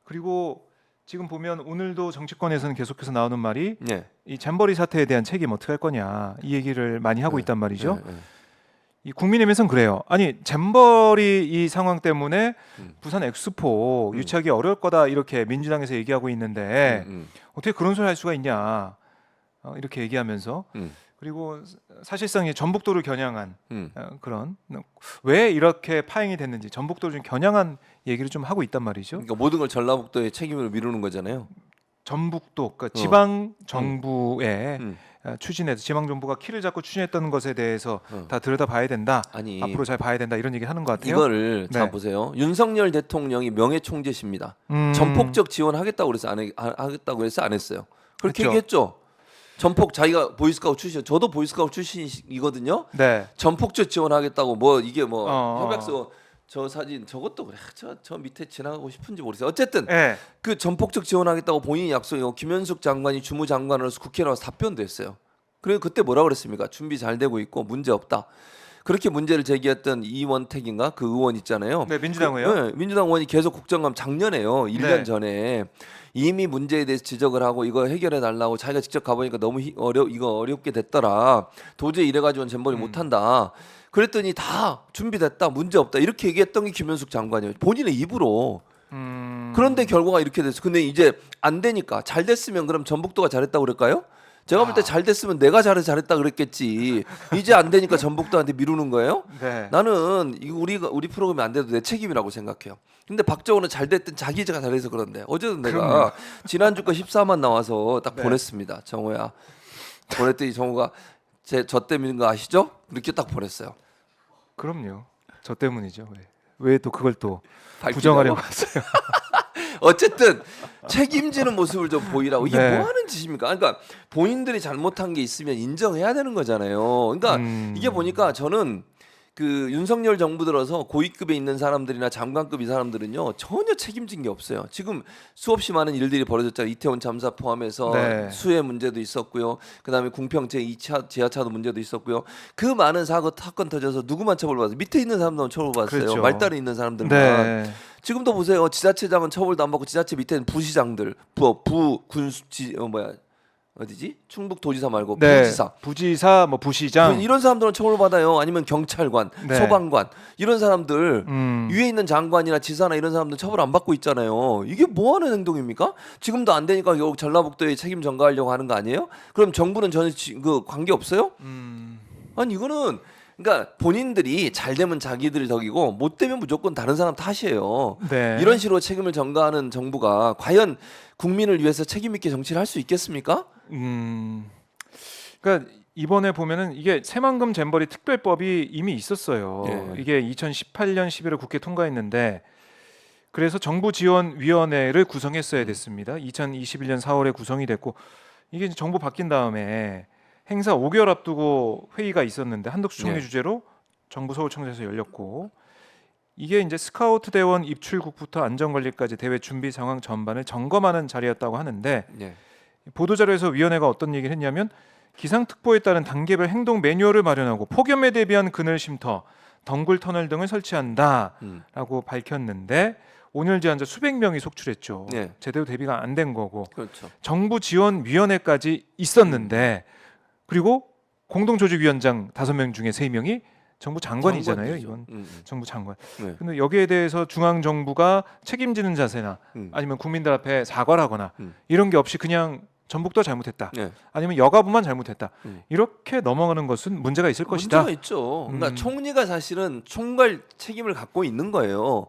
그리고 지금 보면 오늘도 정치권에서는 계속해서 나오는 말이 네. 이 잼버리 사태에 대한 책임 어떻게 할 거냐 이 얘기를 많이 하고 있단 말이죠. 네. 이 국민의힘에서는 그래요. 아니 잼버리 이 상황 때문에 부산 엑스포 유치하기 어려울 거다 이렇게 민주당에서 얘기하고 있는데 어떻게 그런 소리 할 수가 있냐 이렇게 얘기하면서 그리고 사실상 이 전북도를 겨냥한 그런 왜 이렇게 파행이 됐는지 전북도를 좀 겨냥한 얘기를 좀 하고 있단 말이죠. 그러니까 모든 걸 전라북도의 책임으로 미루는 거잖아요. 전북도 그러니까 지방 정부의 음. 추진해서 지방 정부가 키를 잡고 추진했던 것에 대해서 다 들여다봐야 된다. 아니 앞으로 잘 봐야 된다 이런 얘기를 하는 것 같아요. 이거를 자 네. 보세요. 윤석열 대통령이 명예총재십니다. 전폭적 지원하겠다고 그래서 하겠다고 그래서 안 했어요. 그렇게 그렇죠. 얘기했죠. 전폭 자기가 보이스카우트 출신, 저도 보이스카우트 출신이거든요. 네. 전폭적 지원하겠다고 뭐 이게 뭐 어. 협약서 저 사진 저것도 그래 저 밑에 지나가고 싶은지 모르겠어요. 어쨌든 네. 그 전폭적 지원하겠다고 본인이 약속이고 김현숙 장관이 주무장관으로서 국회에 나와서 답변도 했어요. 그리고 그때 뭐라 그랬습니까? 준비 잘 되고 있고 문제 없다. 그렇게 문제를 제기했던 이원택인가 그 의원 있잖아요. 네, 민주당 의원. 네, 민주당 의원이 계속 국정감 작년에요. 1년 네. 전에 이미 문제에 대해서 지적을 하고 이거 해결해 달라고 자기가 직접 가보니까 너무 이거 어렵게 됐더라. 도저히 이래가지고는 잼버리 못한다. 그랬더니 다 준비됐다. 문제 없다. 이렇게 얘기했던 게 김현숙 장관이에요. 본인의 입으로. 그런데 결과가 이렇게 됐어. 근데 이제 안 되니까 잘 됐으면 그럼 전북도가 잘했다고 그럴까요? 제가 볼 때 잘 됐으면 내가 잘했다 그랬겠지. 이제 안 되니까 전북도한테 미루는 거예요? 네. 나는 이거 우리 프로그램이 안 돼도 내 책임이라고 생각해요. 근데 박정호는 잘 됐든 자기가 잘해서 그런데 어제도 내가 지난주 거 14만 나와서 딱 네. 보냈습니다. 정호야. 보냈더니 정호가 저 때문인 거 아시죠? 이렇게 딱 보냈어요. 그럼요. 저 때문이죠. 왜 또 그걸 또 밝히려고? 부정하려고 하세요? 어쨌든 책임지는 모습을 좀 보이라고. 이게 네. 뭐 하는 짓입니까? 그러니까 본인들이 잘못한 게 있으면 인정해야 되는 거잖아요. 그러니까 이게 보니까 저는 그 윤석열 정부 들어서 고위급에 있는 사람들이나 장관급 이 사람들은요 전혀 책임진 게 없어요. 지금 수없이 많은 일들이 벌어졌잖아요. 이태원 참사 포함해서 네. 수해 문제도 있었고요. 그다음에 궁평 제2차 지하차도 문제도 있었고요. 그 많은 사건 터져서 누구만 처벌받았어요? 밑에 있는 사람들만 처벌받았어요. 그렇죠. 말단에 있는 사람들만. 네. 지금도 보세요. 지자체장은 처벌도 안 받고 지자체 밑에는 부시장들, 어디지? 충북도지사 말고 네. 부지사. 부지사 뭐 부시장 이런 사람들은 처벌받아요. 아니면 경찰관, 네. 소방관 이런 사람들 위에 있는 장관이나 지사나 이런 사람들 처벌 안 받고 있잖아요. 이게 뭐 하는 행동입니까? 지금도 안 되니까 결국 전라북도에 책임 전가하려고 하는 거 아니에요? 그럼 정부는 전혀 그 관계 없어요? 아니 이거는 그러니까 본인들이 잘 되면 자기들 덕이고 못 되면 무조건 다른 사람 탓이에요. 네. 이런 식으로 책임을 전가하는 정부가 과연 국민을 위해서 책임 있게 정치를 할 수 있겠습니까? 그러니까 이번에 보면은 이게 새만금 잼버리 특별법이 이미 있었어요. 예. 이게 2018년 11월 국회 통과했는데 그래서 정부지원위원회를 구성했어야 됐습니다. 2021년 4월에 구성이 됐고 이게 이제 정부 바뀐 다음에 행사 5개월 앞두고 회의가 있었는데 한덕수 총리 예. 주재로 정부 서울청사에서 열렸고 이게 이제 스카우트 대원 입출국부터 안전관리까지 대회 준비 상황 전반을 점검하는 자리였다고 하는데 네. 보도자료에서 위원회가 어떤 얘기를 했냐면 기상특보에 따른 단계별 행동 매뉴얼을 마련하고 폭염에 대비한 그늘 쉼터, 덩굴 터널 등을 설치한다라고 밝혔는데 오늘 제한자 수백 명이 속출했죠. 네. 제대로 대비가 안 된 거고 그렇죠. 정부지원위원회까지 있었는데 그리고 공동조직위원장 5명 중에 3명이 정부 장관이잖아요. 장관이죠. 이건 정부 장관. 네. 근데 여기에 대해서 중앙 정부가 책임지는 자세나 아니면 국민들 앞에 사과를 하거나 이런 게 없이 그냥 전북도 잘못했다. 네. 아니면 여가부만 잘못했다. 이렇게 넘어가는 것은 문제가 있을 것이다. 문제가 있죠. 그러니까 총리가 사실은 총괄 책임을 갖고 있는 거예요.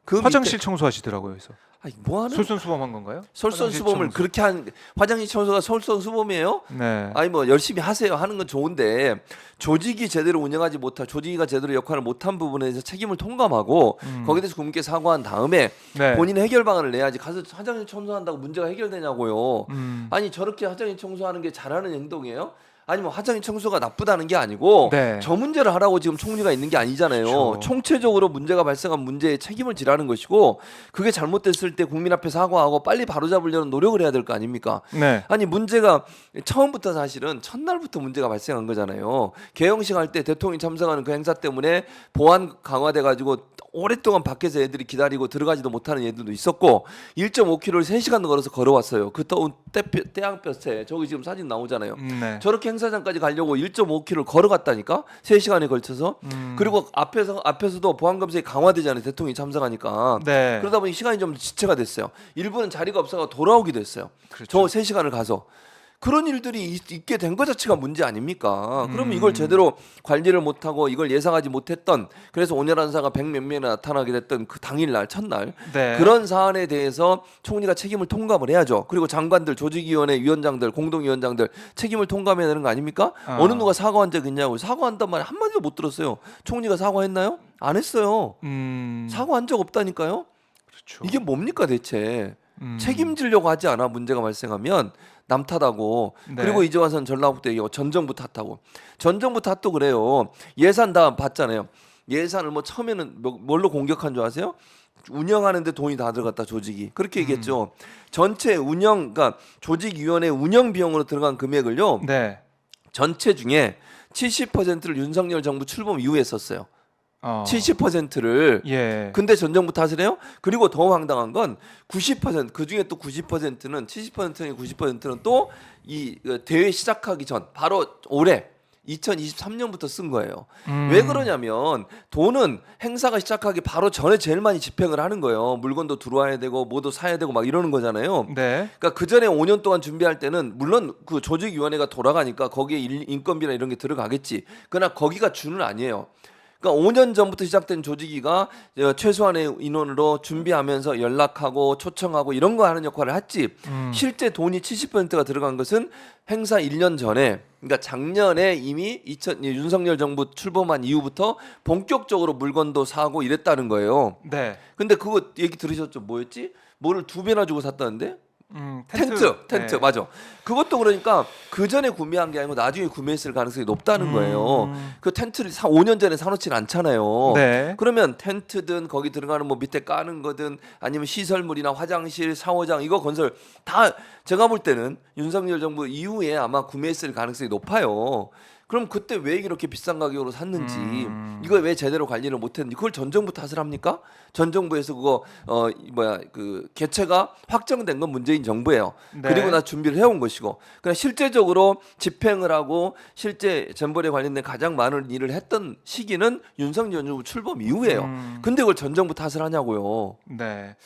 그 화장실 밑에, 청소하시더라고요. 그래서 아니, 뭐 하는 솔선수범한 건가요? 솔선수범을 화장실 청소. 그렇게 한 화장실 청소가 솔선수범이에요? 네. 아니 뭐 열심히 하세요 하는 건 좋은데 조직이 제대로 운영하지 못한 조직이가 제대로 역할을 못한 부분에 대해서 책임을 통감하고 거기에 대해서 국민께 사과한 다음에 네. 본인의 해결 방안을 내야지. 가서 화장실 청소한다고 문제가 해결되냐고요. 음. 아니 저렇게 화장실 청소하는 게 잘하는 행동이에요? 아니면 화장실 청소가 나쁘다는 게 아니고 네. 저 문제를 하라고 지금 총리가 있는 게 아니잖아요. 그렇죠. 총체적으로 문제가 발생한 문제에 책임을 지라는 것이고 그게 잘못됐을 때 국민 앞에 사과하고 빨리 바로잡으려는 노력을 해야 될 거 아닙니까? 네. 아니 문제가 처음부터 사실은 첫날부터 문제가 발생한 거잖아요. 개영식 할 때 대통령이 참석하는 그 행사 때문에 보안 강화돼 가지고 오랫동안 밖에서 애들이 기다리고 들어가지도 못하는 애들도 있었고 1.5km를 3시간 걸어서 걸어왔어요. 그 더운 태양볕에 저기 지금 사진 나오잖아요. 네. 저렇게 행사장까지 가려고 1.5km를 걸어갔다니까 3시간에 걸쳐서 그리고 앞에서도 보안 검색이 강화되잖아요. 대통령이 참석하니까. 네. 그러다 보니 시간이 좀 지체가 됐어요. 일부는 자리가 없어서 돌아오기도 했어요. 그렇죠. 저 3시간을 가서. 그런 일들이 있게 된 것 자체가 문제 아닙니까? 그러면 이걸 제대로 관리를 못하고 이걸 예상하지 못했던 그래서 온열 한사가 100몇 명이나 나타나게 됐던 그 당일날 첫날 네. 그런 사안에 대해서 총리가 책임을 통감을 해야죠. 그리고 장관들, 조직위원회 위원장들, 공동위원장들 책임을 통감해야 되는 거 아닙니까? 어느 누가 사과한 적 있냐고. 사과한단 말 한마디도 못 들었어요. 총리가 사과했나요? 안 했어요. 사과한 적 없다니까요. 그렇죠. 이게 뭡니까 대체? 책임지려고 하지 않아 문제가 발생하면 남 탓하고 네. 그리고 이제 와서는 전라북도 얘기하고 전 정부 탓하고 전 정부 탓도 그래요. 예산 다 봤잖아요. 예산을 뭐 처음에는 뭘로 공격한 줄 아세요? 운영하는데 돈이 다 들어갔다 조직이 그렇게 얘기했죠. 전체 운영 그러니까 조직위원회 운영 비용으로 들어간 금액을요. 네. 전체 중에 70%를 윤석열 정부 출범 이후에 썼어요. 70%를 예. 근데 전 정부 탓을 해요? 그리고 더 황당한 건 90% 그중에 또 90%는 70%는 90%는 또 이 대회 시작하기 전 바로 올해 2023년부터 쓴 거예요. 왜 그러냐면 돈은 행사가 시작하기 바로 전에 제일 많이 집행을 하는 거예요. 물건도 들어와야 되고 뭐도 사야 되고 막 이러는 거잖아요. 네. 그러니까 그 전에 5년 동안 준비할 때는 물론 그 조직위원회가 돌아가니까 거기에 인건비나 이런 게 들어가겠지. 그러나 거기가 주는 아니에요. 그러니까 5년 전부터 시작된 조직위가 최소한의 인원으로 준비하면서 연락하고 초청하고 이런 거 하는 역할을 했지. 실제 돈이 70%가 들어간 것은 행사 1년 전에 그러니까 작년에 이미 윤석열 정부 출범한 이후부터 본격적으로 물건도 사고 이랬다는 거예요. 네. 근데 그거 얘기 들으셨죠? 뭐였지? 뭐를 2배나 주고 샀다는데? 텐트 네. 맞아. 그것도 그러니까 그 전에 구매한 게 아니고 나중에 구매했을 가능성이 높다는 거예요. 그 텐트를 5년 전에 사놓진 않잖아요. 네. 그러면 텐트든 거기 들어가는 뭐 밑에 까는 거든 아니면 시설물이나 화장실, 샤워장 이거 건설 다 제가 볼 때는 윤석열 정부 이후에 아마 구매했을 가능성이 높아요. 그럼 그때 왜 이렇게 비싼 가격으로 샀는지 이걸 왜 제대로 관리를 못했는지 그걸 전 정부 탓을 합니까? 전 정부에서 그거 그 개최가 확정된 건 문재인 정부예요. 네. 그리고 나 준비를 해온 것이고 그냥 실제적으로 집행을 하고 실제 잼버리에 관련된 가장 많은 일을 했던 시기는 윤석열 정부 출범 이후예요. 근데 그걸 전 정부 탓을 하냐고요. 네.